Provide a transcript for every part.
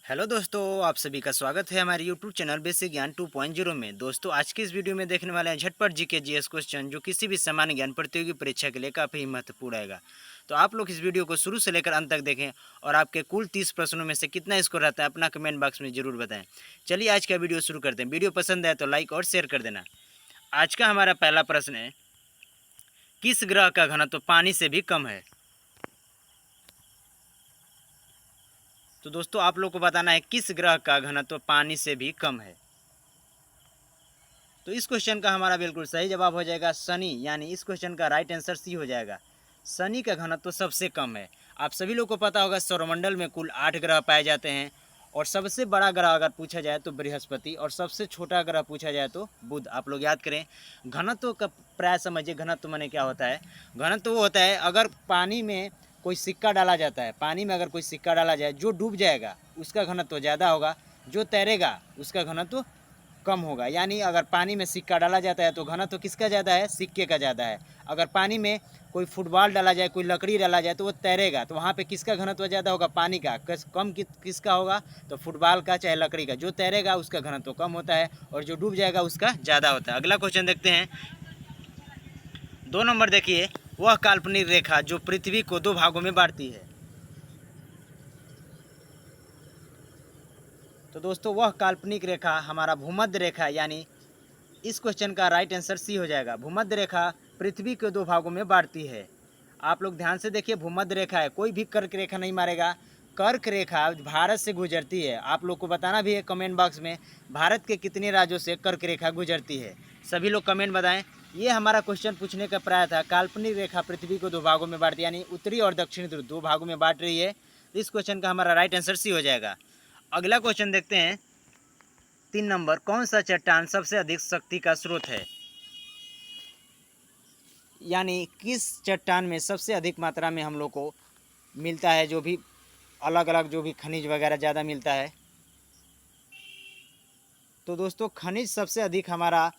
Hello दोस्तों, आप सभी का स्वागत है हमारे यूट्यूब चैनल बेसिक ज्ञान 2.0 में। दोस्तों, आज की इस वीडियो में देखने वाले हैं झटपट जीके जीएस क्वेश्चन जो किसी भी सामान्य ज्ञान प्रतियोगी परीक्षा के लिए काफ़ी महत्वपूर्ण रहेगा। तो आप लोग इस वीडियो को शुरू से लेकर अंत तक देखें और आपके कुल 30 प्रश्नों में से कितना स्कोर रहता है अपना कमेंट बॉक्स में ज़रूर बताएं। चलिए आज का वीडियो शुरू करते हैं। वीडियो पसंद आए तो लाइक और शेयर कर देना। आज का हमारा पहला प्रश्न है, किस ग्रह का घनत्व पानी से भी कम है? तो दोस्तों, आप लोग को बताना है किस ग्रह का घनत्व पानी से भी कम है। तो इस क्वेश्चन का हमारा बिल्कुल सही जवाब हो जाएगा शनि, यानी इस क्वेश्चन का राइट आंसर सी हो जाएगा। शनि का घनत्व तो सबसे कम है। आप सभी लोग को पता होगा सौरमंडल में कुल 8 ग्रह पाए जाते हैं और सबसे बड़ा ग्रह अगर पूछा जाए तो बृहस्पति और सबसे छोटा ग्रह पूछा जाए तो बुध। आप लोग याद करें, घनत्व का प्राय समझिए। घनत्व माने क्या होता है? घनत्व वो होता है अगर पानी में कोई सिक्का डाला जाता है, पानी में अगर कोई सिक्का डाला जाए, जो डूब जाएगा उसका घनत्व ज़्यादा होगा, जो तैरेगा उसका घनत्व कम होगा। यानी अगर पानी में सिक्का डाला जाता है तो घनत्व किसका ज़्यादा है? सिक्के का ज़्यादा है। अगर पानी में कोई फुटबॉल डाला जाए, कोई लकड़ी डाला जाए तो वो तैरेगा, तो वहाँ पे किसका घनत्व ज़्यादा होगा? पानी का। कम किसका होगा? तो फुटबॉल का चाहे लकड़ी का। जो तैरेगा उसका घनत्व कम होता है और जो डूब जाएगा उसका ज़्यादा होता है। अगला क्वेश्चन देखते हैं। 2 नंबर देखिए, वह काल्पनिक रेखा जो पृथ्वी को 2 भागों में बांटती है। तो दोस्तों, वह काल्पनिक रेखा हमारा भूमध्य रेखा, यानी इस क्वेश्चन का राइट आंसर सी हो जाएगा। भूमध्य रेखा पृथ्वी के 2 भागों में बांटती है। आप लोग ध्यान से देखिए, भूमध्य रेखा है, कोई भी कर्क रेखा नहीं मारेगा। कर्क रेखा भारत से गुजरती है। आप लोग को बताना भी है कमेंट बॉक्स में, भारत के कितने राज्यों से कर्क रेखा गुजरती है। सभी लोग कमेंट बताएं। ये हमारा क्वेश्चन पूछने का प्राय था, काल्पनिक रेखा पृथ्वी को 2 भागों में बांटती है, यानी उत्तरी और दक्षिणी ध्रुव 2 भागों में बांट रही है। इस क्वेश्चन का हमारा राइट आंसर सी हो जाएगा। अगला क्वेश्चन देखते हैं। 3 नंबर, कौन सा चट्टान सबसे अधिक शक्ति का स्रोत है? यानी किस चट्टान में सबसे अधिक मात्रा में हम लोग को मिलता है, जो भी अलग अलग जो भी खनिज वगैरह ज़्यादा मिलता है। तो दोस्तों, खनिज सबसे अधिक हमारा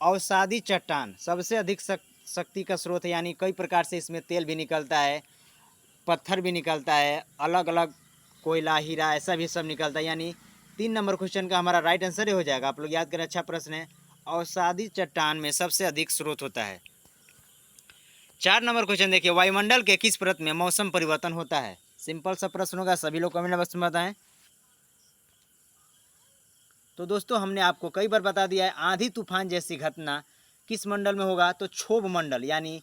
अवसादी चट्टान सबसे अधिक शक्ति का स्रोत है। यानी कई प्रकार से इसमें तेल भी निकलता है, पत्थर भी निकलता है, अलग अलग कोयला हीरा ऐसा भी सब निकलता है। यानी 3 नंबर क्वेश्चन का हमारा राइट आंसर ही हो जाएगा। आप लोग याद करें, अच्छा प्रश्न है। अवसादी चट्टान में सबसे अधिक स्रोत होता है। 4 नंबर क्वेश्चन देखिए, वायुमंडल के किस परत में मौसम परिवर्तन होता है? सिंपल सा प्रश्न होगा, सभी लोग कमेंट बॉक्स में बताएं। तो दोस्तों, हमने आपको कई बार बता दिया है, आंधी तूफान जैसी घटना किस मंडल में होगा? तो क्षोभ मंडल, यानी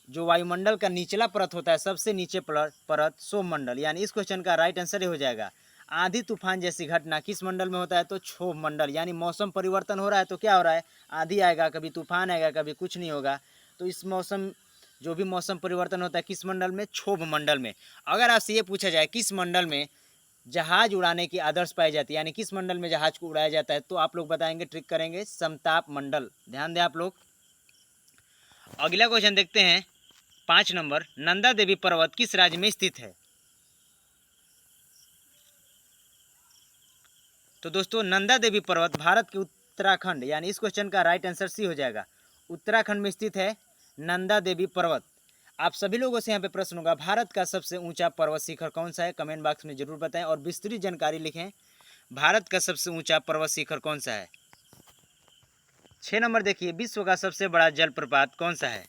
जो वायुमंडल का निचला परत होता है, सबसे नीचे परत क्षोभ मंडल। यानी इस क्वेश्चन का राइट आंसर हो जाएगा। आंधी तूफान जैसी घटना किस मंडल में होता है? तो क्षोभ मंडल। यानी मौसम परिवर्तन हो रहा है तो क्या हो रहा है? आंधी आएगा, कभी तूफान आएगा, कभी कुछ नहीं होगा। तो इस मौसम जो भी मौसम परिवर्तन होता है किस मंडल में? क्षोभ मंडल में। अगर आपसे ये पूछा जाए किस मंडल में जहाज उड़ाने की आदर्श पाई जाती है, यानी किस मंडल में जहाज को उड़ाया जाता है, तो आप लोग बताएंगे, ट्रिक करेंगे, समताप मंडल। ध्यान दें आप लोग। अगला क्वेश्चन देखते हैं। 5 नंबर, नंदा देवी पर्वत किस राज्य में स्थित है? तो दोस्तों, नंदा देवी पर्वत भारत के उत्तराखंड, यानी इस क्वेश्चन का राइट आंसर सी हो जाएगा। उत्तराखंड में स्थित है नंदा देवी पर्वत। आप सभी लोगों से यहाँ पे प्रश्न होगा, भारत का सबसे ऊंचा पर्वत शिखर कौन सा है? कमेंट बॉक्स में जरूर बताएं और विस्तृत जानकारी लिखें। भारत का सबसे ऊंचा पर्वत शिखर कौन सा है? 6 नंबर देखिए, विश्व का सबसे बड़ा जलप्रपात कौन सा है?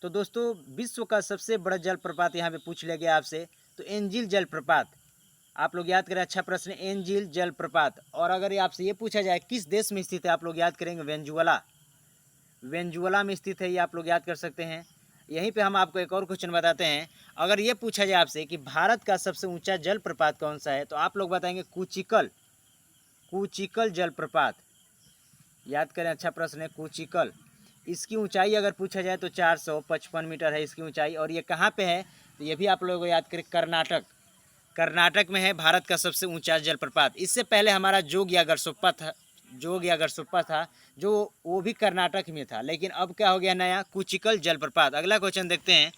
तो दोस्तों, विश्व का सबसे बड़ा जलप्रपात यहाँ पे पूछ लिया गया आपसे, तो एंजिल जलप्रपात। आप लोग याद करें, अच्छा प्रश्न, एंजिल जलप्रपात। और अगर ये आपसे ये पूछा जाए किस देश में स्थित है, आप लोग याद करेंगे वेंजुला। वेंजुला में स्थित है, ये आप लोग याद कर सकते हैं। यहीं पे हम आपको एक और क्वेश्चन बताते हैं। अगर ये पूछा जाए आपसे कि भारत का सबसे ऊंचा जलप्रपात कौन सा है, तो आप लोग बताएंगे कुचिकल। कुचिकल जलप्रपात, याद करें, अच्छा प्रश्न है, कुचिकल। इसकी ऊंचाई अगर पूछा जाए तो 455 मीटर है इसकी ऊंचाई। और ये कहाँ पे है? तो ये भी आप लोगों को याद करें, कर्नाटक। कर्नाटक में है भारत का सबसे ऊंचा जलप्रपात। इससे पहले हमारा जोगियागर सुप्पा था, जो वो भी कर्नाटक में था, लेकिन अब क्या हो गया? नया कुचिकल जलप्रपात। अगला क्वेश्चन देखते हैं।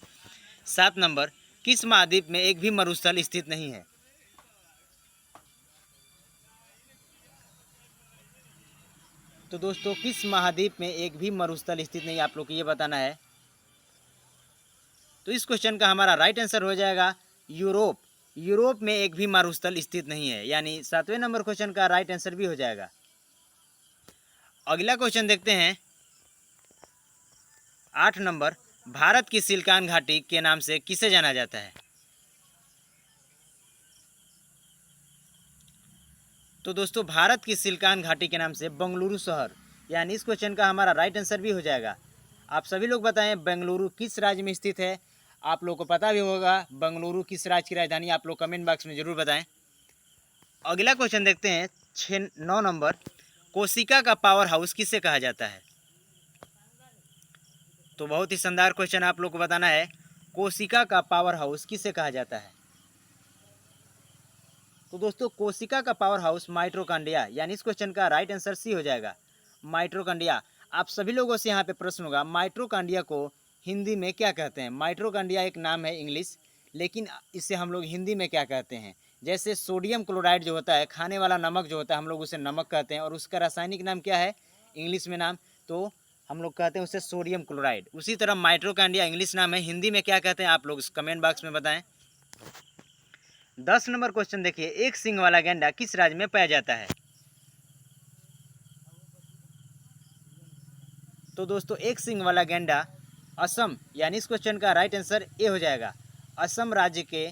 7 नंबर, किस महाद्वीप में एक भी मरुस्थल स्थित नहीं है? तो दोस्तों, किस महाद्वीप में एक भी मरुस्थल स्थित नहीं है, आप लोग को ये बताना है। तो इस क्वेश्चन का हमारा राइट आंसर हो जाएगा यूरोप। यूरोप में एक भी मरुस्थल स्थित नहीं है, यानी 7वें नंबर क्वेश्चन का राइट आंसर भी हो जाएगा। अगला क्वेश्चन देखते हैं 8 नंबर, भारत की सिलिकॉन घाटी के नाम से किसे जाना जाता है? तो दोस्तों भारत की सिलिकॉन घाटी के नाम से बेंगलुरु शहर, यानी इस क्वेश्चन का हमारा राइट आंसर भी हो जाएगा। आप सभी लोग बताएं बेंगलुरु किस राज्य में स्थित है? आप लोग को पता भी होगा बेंगलुरु किस राज्य की राजधानी, आप लोग कमेंट बॉक्स में जरूर बताएं। अगला क्वेश्चन देखते हैं 9 नंबर, कोशिका का पावर हाउस किसे कहा जाता है? तो बहुत ही शानदार क्वेश्चन आप लोग को बताना है, कोशिका का पावर हाउस किसे कहा जाता है? तो दोस्तों कोशिका का पावर हाउस माइटोकॉन्ड्रिया, यानी इस क्वेश्चन का राइट आंसर सी हो जाएगा, माइटोकॉन्ड्रिया। आप सभी लोगों से यहाँ पे प्रश्न होगा माइटोकॉन्ड्रिया को हिंदी में क्या कहते हैं? माइटोकॉन्ड्रिया एक नाम है इंग्लिश, लेकिन इसे हम लोग हिंदी में क्या कहते हैं? जैसे सोडियम क्लोराइड जो होता है, खाने वाला नमक जो होता है, हम लोग उसे नमक कहते हैं, और उसका रासायनिक नाम क्या है इंग्लिश में नाम? तो हम लोग कहते हैं उसे सोडियम क्लोराइड। उसी तरह माइटोकॉन्ड्रिया इंग्लिश नाम है, हिंदी में क्या कहते हैं आप लोग कमेंट बॉक्स में बताएं। 10 नंबर क्वेश्चन देखिए, एक सींग वाला गैंडा किस राज्य में पाया जाता है? तो दोस्तों एक सींग वाला गैंडा असम, यानी इस क्वेश्चन का राइट आंसर ए हो जाएगा। असम राज्य के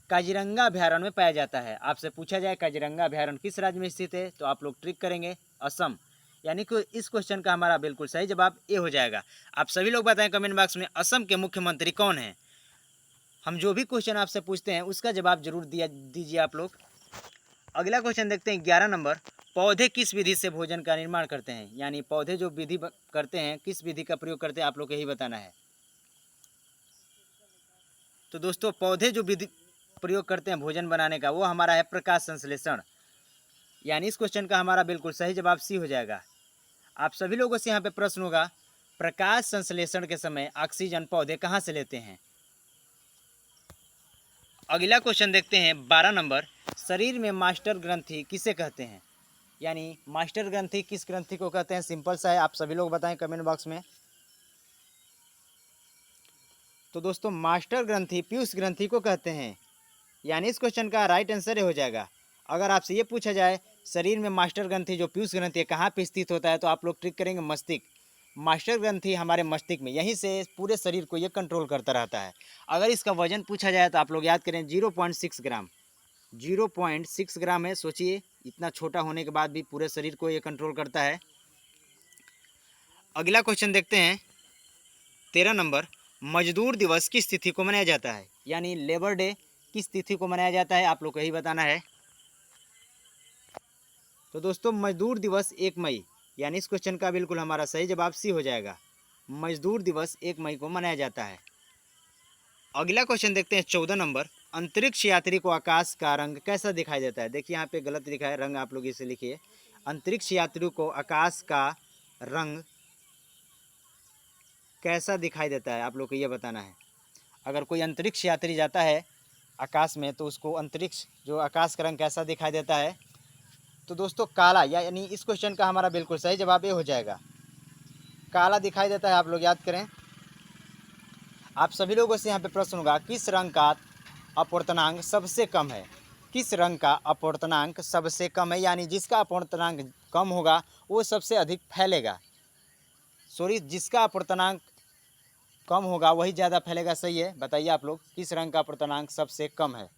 काजीरंगा अभ्यारण्य में पाया जाता है। आपसे पूछा जाए काजीरंगा अभ्यारण्य किस राज्य में स्थित है, तो आप लोग ट्रिक करेंगे असम, यानी कि इस क्वेश्चन का हमारा बिल्कुल सही जवाब ए हो जाएगा। आप सभी लोग बताएं कमेंट बॉक्स में असम के मुख्यमंत्री कौन हैं? हम जो भी क्वेश्चन आपसे पूछते हैं उसका जवाब जरूर दीजिए आप लोग। अगला क्वेश्चन देखते हैं 11 नंबर, पौधे किस विधि से भोजन का निर्माण करते हैं? यानी पौधे जो विधि करते हैं किस विधि का प्रयोग करते हैं, आप लोग यही बताना है। तो दोस्तों पौधे जो विधि प्रयोग करते हैं भोजन बनाने का वो हमारा है प्रकाश संश्लेषण, यानी इस क्वेश्चन का हमारा बिल्कुल सही जवाब सी हो जाएगा। आप सभी लोगों से यहाँ पे प्रश्न होगा प्रकाश संश्लेषण के समय ऑक्सीजन पौधे कहाँ से लेते हैं? अगला क्वेश्चन देखते हैं 12 नंबर, शरीर में मास्टर ग्रंथि किसे कहते हैं? यानी मास्टर ग्रंथि किस ग्रंथि को कहते हैं? सिंपल सा है, आप सभी लोग बताएं कमेंट बॉक्स में। तो दोस्तों मास्टर ग्रंथि पीयूष ग्रंथि को कहते हैं, यानी इस क्वेश्चन का राइट आंसर हो जाएगा। अगर आपसे ये पूछा जाए शरीर में मास्टर ग्रंथि जो पीयूष ग्रंथि है कहाँ पे स्थित होता है, तो आप लोग ट्रिक करेंगे मस्तिष्क। मास्टर ग्रंथि हमारे मस्तिष्क में, यहीं से पूरे शरीर को ये कंट्रोल करता रहता है। अगर इसका वजन पूछा जाए तो आप लोग याद करें 0.6 ग्राम, 0.6 ग्राम है। सोचिए इतना छोटा होने के बाद भी पूरे शरीर को ये कंट्रोल करता है। अगला क्वेश्चन देखते हैं 13 नंबर, मजदूर दिवस किस तिथि को मनाया जाता है? यानी लेबर डे किस तिथि को मनाया जाता है, आप लोग को यही बताना है। तो दोस्तों मजदूर दिवस 1 मई, यानी इस क्वेश्चन का बिल्कुल हमारा सही जवाब सी हो जाएगा। मजदूर दिवस 1 मई को मनाया जाता है। अगला क्वेश्चन देखते हैं 14 नंबर, अंतरिक्ष यात्री को आकाश का रंग कैसा दिखाई देता है? देखिए यहाँ पे गलत लिखा है रंग, आप लोग इसे लिखिए। अंतरिक्ष यात्री को आकाश का रंग कैसा दिखाई देता है, आप लोग को ये बताना है। अगर कोई अंतरिक्ष यात्री जाता है आकाश में तो उसको अंतरिक्ष जो आकाश का रंग कैसा दिखाई देता है? तो दोस्तों काला, यानी इस क्वेश्चन का हमारा बिल्कुल सही जवाब ये हो जाएगा, काला दिखाई देता है। आप लोग याद करें। आप सभी लोगों से यहाँ पे प्रश्न होगा किस रंग का अपवर्तनांक सबसे कम है? किस रंग का अपवर्तनांक सबसे कम है, यानी जिसका अपवर्तनांक कम होगा वो सबसे अधिक फैलेगा। सॉरी, जिसका अपवर्तनांक कम होगा वही ज़्यादा फैलेगा। सही है, बताइए आप लोग किस रंग का अपवर्तनांक सबसे कम है?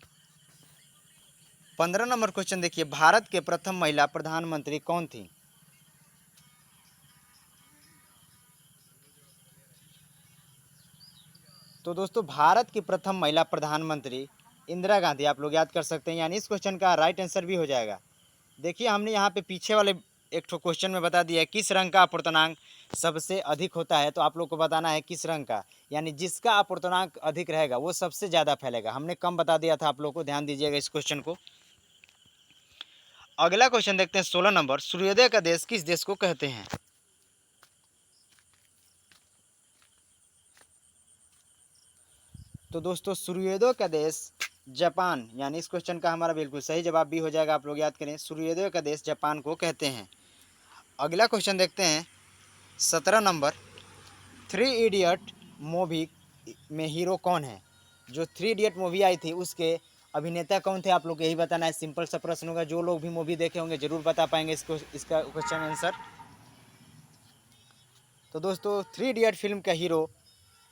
15 नंबर क्वेश्चन देखिए, भारत के प्रथम महिला प्रधानमंत्री कौन थी? तो दोस्तों भारत की प्रथम महिला प्रधानमंत्री इंदिरा गांधी, आप लोग याद कर सकते हैं, यानी इस क्वेश्चन का राइट आंसर भी हो जाएगा। देखिए हमने यहाँ पे पीछे वाले एक ठो क्वेश्चन में बता दिया है किस रंग का अपवर्तनांक सबसे अधिक होता है, तो आप लोग को बताना है किस रंग का, यानी जिसका अपवर्तनांक अधिक रहेगा वो सबसे ज़्यादा फैलेगा। हमने कम बता दिया था, आप लोग को ध्यान दीजिएगा इस क्वेश्चन को। अगला क्वेश्चन देखते हैं 16 नंबर, सूर्योदय का देश किस देश को कहते हैं? तो दोस्तों सूर्योदय का देश जापान, यानी इस क्वेश्चन का हमारा बिल्कुल सही जवाब भी हो जाएगा। आप लोग याद करें सूर्योदय का देश जापान को कहते हैं। अगला क्वेश्चन देखते हैं 17 नंबर, 3 इडियट मूवी में हीरो कौन है? जो थ्री इडियट मूवी आई थी उसके अभिनेता कौन थे? आप लोग को यही बताना है। सिंपल सा प्रश्न होगा, जो लोग भी मूवी देखे होंगे जरूर बता पाएंगे इसका क्वेश्चन आंसर। तो दोस्तों थ्री इडियट फिल्म का हीरो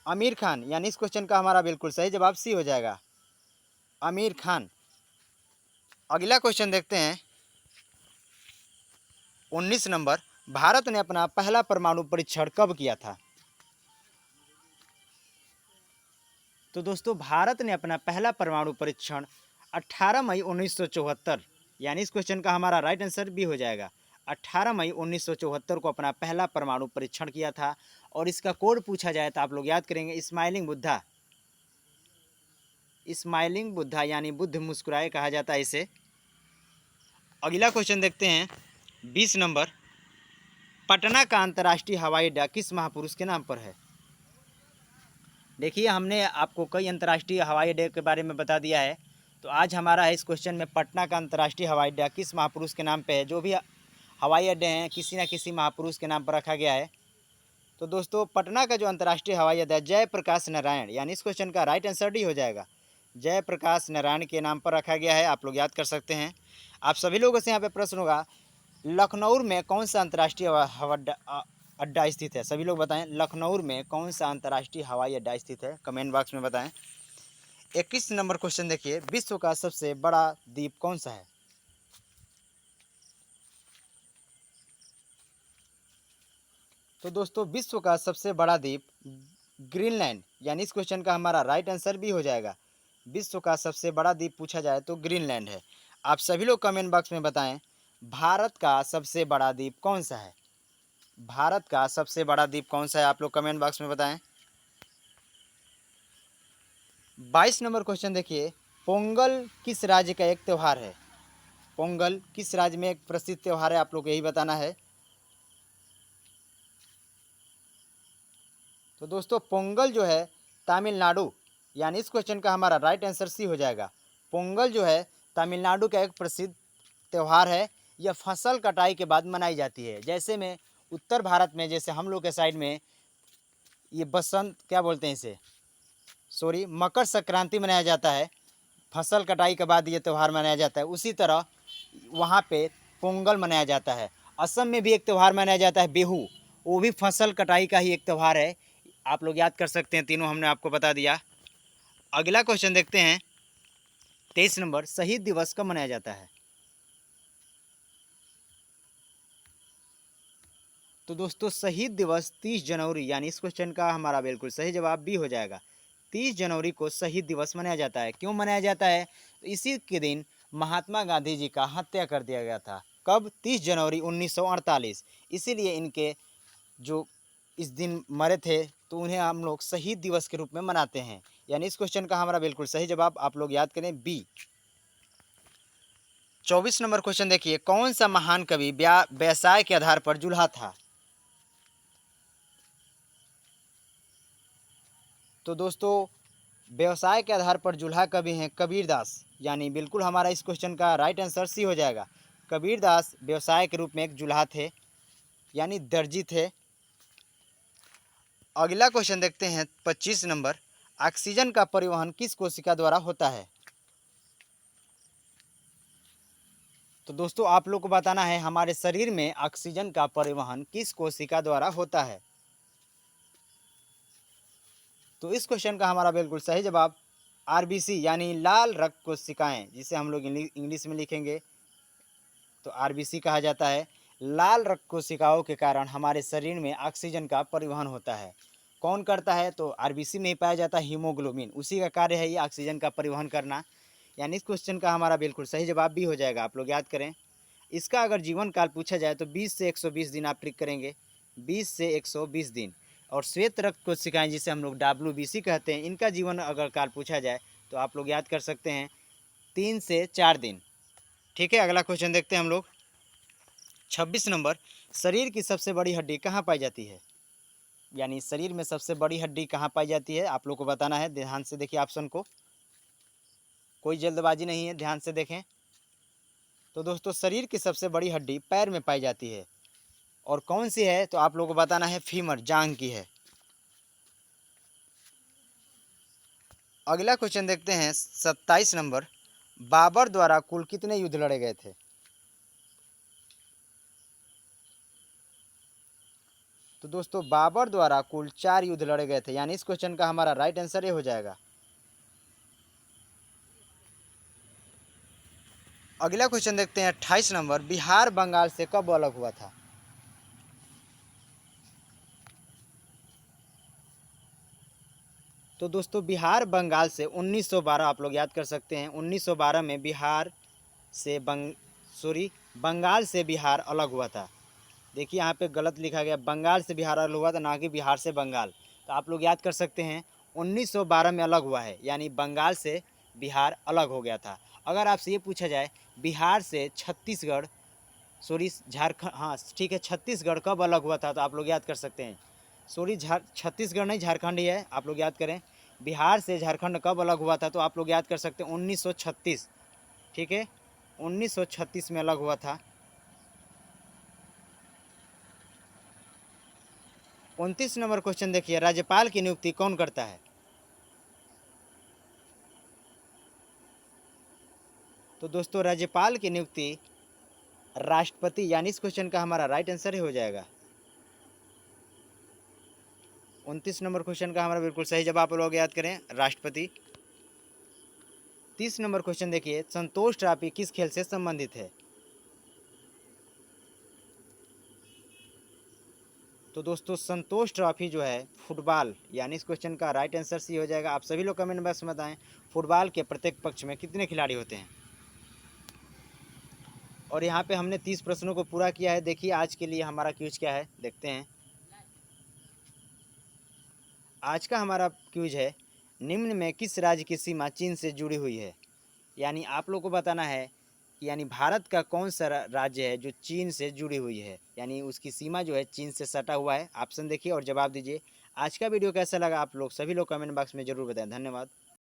आमिर खान, यानी इस क्वेश्चन का हमारा बिल्कुल सही जवाब सी हो जाएगा, आमिर खान। अगला क्वेश्चन देखते हैं 19 नंबर, भारत ने अपना पहला परमाणु परीक्षण कब किया था? तो दोस्तों भारत ने अपना पहला परमाणु परीक्षण 18 मई 1974, यानी इस क्वेश्चन का हमारा राइट आंसर भी हो जाएगा। 18 मई 1974 को अपना पहला परमाणु परीक्षण किया था। और इसका कोड पूछा जाए तो आप लोग याद करेंगे, स्माइलिंग बुद्धा। स्माइलिंग बुद्धा यानी बुद्ध मुस्कुराए कहा जाता है इसे। अगला क्वेश्चन देखते हैं 20 नंबर, पटना का अंतर्राष्ट्रीय हवाई अड्डा किस महापुरुष के नाम पर है? देखिए हमने आपको कई अंतर्राष्ट्रीय हवाई अड्डे के बारे में बता दिया है, तो आज हमारा है इस क्वेश्चन में पटना का अंतर्राष्ट्रीय हवाई अड्डा किस महापुरुष के नाम पे है? जो भी हवाई अड्डे हैं किसी न किसी महापुरुष के नाम पर रखा गया है। तो दोस्तों पटना का जो अंतर्राष्ट्रीय हवाई अड्डा है जयप्रकाश नारायण, यानी इस क्वेश्चन का राइट आंसर डी हो जाएगा, जयप्रकाश नारायण के नाम पर रखा गया है। आप लोग याद कर सकते हैं। आप सभी लोगों से यहाँ पे प्रश्न होगा, लखनऊ में कौन सा अंतर्राष्ट्रीय हवाई अड्डा स्थित है? सभी लोग बताएं, लखनऊ में कौन सा अंतर्राष्ट्रीय हवाई अड्डा स्थित है? कमेंट बॉक्स में बताएं। 21 नंबर क्वेश्चन देखिए, विश्व का सबसे बड़ा द्वीप कौन सा है? तो दोस्तों विश्व का सबसे बड़ा द्वीप ग्रीनलैंड, यानी इस क्वेश्चन का हमारा राइट आंसर भी हो जाएगा। विश्व का सबसे बड़ा द्वीप पूछा जाए तो ग्रीनलैंड है। आप सभी लोग कमेंट बॉक्स में बताएं, भारत का सबसे बड़ा द्वीप कौन सा है? भारत का सबसे बड़ा द्वीप कौन सा है? आप लोग कमेंट बॉक्स में बताएं। 22 नंबर क्वेश्चन देखिए, पोंगल किस राज्य का एक त्यौहार है? पोंगल किस राज्य में एक प्रसिद्ध त्यौहार है? आप लोग यही बताना है। तो दोस्तों पोंगल जो है तमिलनाडु, यानी इस क्वेश्चन का हमारा राइट आंसर सी हो जाएगा। पोंगल जो है तमिलनाडु का एक प्रसिद्ध त्यौहार है। यह फसल कटाई के बाद मनाई जाती है। जैसे में उत्तर भारत में, जैसे हम लोग के साइड में ये बसंत क्या बोलते हैं इसे, सॉरी मकर संक्रांति मनाया जाता है, फसल कटाई के बाद ये त्यौहार मनाया जाता है। उसी तरह वहाँ पे पोंगल मनाया जाता है। असम में भी एक त्यौहार मनाया जाता है बिहू, वो भी फसल कटाई का ही एक त्यौहार है। आप लोग याद कर सकते हैं, तीनों हमने आपको बता दिया। अगला क्वेश्चन देखते हैं 23 नंबर, शहीद दिवस कब मनाया जाता है? तो दोस्तों शहीद दिवस 30 जनवरी, यानी इस क्वेश्चन का हमारा बिल्कुल सही जवाब भी हो जाएगा। 30 जनवरी को शहीद दिवस मनाया जाता है। क्यों मनाया जाता है? तो इसी के दिन महात्मा गांधी जी का हत्या कर दिया गया था। कब? 30 जनवरी 1948। इसीलिए इनके जो इस दिन मरे थे तो उन्हें हम लोग शहीद दिवस के रूप में मनाते हैं। यानी इस क्वेश्चन का हमारा बिल्कुल सही जवाब आप लोग याद करें, बी। 24 नंबर क्वेश्चन देखिए, कौन सा महान कवि व्यवसाय के आधार पर जुल्हा था? तो दोस्तों व्यवसाय के आधार पर जुल्हा कवि हैं कबीरदास, यानी बिल्कुल हमारा इस क्वेश्चन का राइट आंसर सी हो जाएगा। कबीरदास व्यवसाय के रूप में एक जुल्हा थे, यानी दर्जी थे। अगला क्वेश्चन देखते हैं 25 नंबर, ऑक्सीजन का परिवहन किस कोशिका द्वारा होता है? तो दोस्तों आप लोग को बताना है हमारे शरीर में ऑक्सीजन का परिवहन किस कोशिका द्वारा होता है। तो इस क्वेश्चन का हमारा बिल्कुल सही जवाब आरबीसी, यानी लाल रक्त कोशिकाएं, जिसे हम लोग इंग्लिश में लिखेंगे तो आरबीसी कहा जाता है। लाल रक्त कोशिकाओं के कारण हमारे शरीर में ऑक्सीजन का परिवहन होता है। कौन करता है? तो आरबीसी में ही पाया जाता है हीमोग्लोबिन, उसी का कार्य है ये ऑक्सीजन का परिवहन करना। यानी इस क्वेश्चन का हमारा बिल्कुल सही जवाब भी हो जाएगा। आप लोग याद करें। इसका अगर जीवन काल पूछा जाए तो 20 से 120 दिन आप टिक करेंगे, 20 से 120 दिन। और श्वेत रक्त कोशिकाएं जिसे हम लोग WBC कहते हैं, इनका जीवन अगर काल पूछा जाए तो आप लोग याद कर सकते हैं 3 से 4 दिन। ठीक है, अगला क्वेश्चन देखते हैं हम लोग 26 नंबर, शरीर की सबसे बड़ी हड्डी कहाँ पाई जाती है? यानी शरीर में सबसे बड़ी हड्डी कहाँ पाई जाती है? आप लोग को बताना है। ध्यान से देखिए ऑप्शन को, कोई जल्दबाजी नहीं है, ध्यान से देखें। तो दोस्तों शरीर की सबसे बड़ी हड्डी पैर में पाई जाती है। और कौन सी है? तो आप लोगों को बताना है, फीमर, जांग की है। अगला क्वेश्चन देखते हैं 27 नंबर। बाबर द्वारा कुल कितने युद्ध लड़े गए थे? तो दोस्तों बाबर द्वारा कुल 4 युद्ध लड़े गए थे, यानी इस क्वेश्चन का हमारा राइट आंसर ये हो जाएगा। अगला क्वेश्चन देखते हैं 28 नंबर। बिहार बंगाल से कब अलग हुआ था? तो दोस्तों बिहार बंगाल से 1912 आप लोग याद कर सकते हैं। 1912 में बिहार से बंगाल से बिहार अलग हुआ था। देखिए यहाँ पे गलत लिखा गया, बंगाल से बिहार अलग हुआ था, ना कि बिहार से बंगाल। तो आप लोग याद कर सकते हैं 1912 में अलग हुआ है, यानी बंगाल से बिहार अलग हो गया था। अगर आपसे ये पूछा जाए बिहार से छत्तीसगढ़ झारखंड, हाँ ठीक है, छत्तीसगढ़ कब अलग हुआ था, तो आप लोग याद कर सकते हैं। छत्तीसगढ़ नहीं, झारखंड ही है, आप लोग याद करें। बिहार से झारखंड कब अलग हुआ था, तो आप लोग याद कर सकते हैं 1936। ठीक है, 1936 में अलग हुआ था। 29 नंबर क्वेश्चन देखिए, राज्यपाल की नियुक्ति कौन करता है? तो दोस्तों राज्यपाल की नियुक्ति राष्ट्रपति, यानी इस क्वेश्चन का हमारा राइट आंसर ही हो जाएगा। 29 नंबर क्वेश्चन का हमारा बिल्कुल सही जवाब आप लोग याद करें, राष्ट्रपति। 30 नंबर क्वेश्चन देखिए, संतोष ट्रॉफी किस खेल से संबंधित है? तो दोस्तों संतोष ट्रॉफी जो है फुटबॉल, यानी इस क्वेश्चन का राइट आंसर सी हो जाएगा। आप सभी लोग कमेंट बॉक्स में बताएं फुटबॉल के प्रत्येक पक्ष में कितने खिलाड़ी होते हैं। और यहाँ पे हमने 30 प्रश्नों को पूरा किया है। देखिए आज के लिए हमारा क्विज क्या है, देखते हैं। आज का हमारा क्विज है, निम्न में किस राज्य की सीमा चीन से जुड़ी हुई है? यानी आप लोग को बताना है कि यानी भारत का कौन सा राज्य है जो चीन से जुड़ी हुई है, यानी उसकी सीमा जो है चीन से सटा हुआ है। ऑप्शन देखिए और जवाब दीजिए। आज का वीडियो कैसा लगा आप लोग सभी लोग कमेंट बॉक्स में ज़रूर बताएं। धन्यवाद।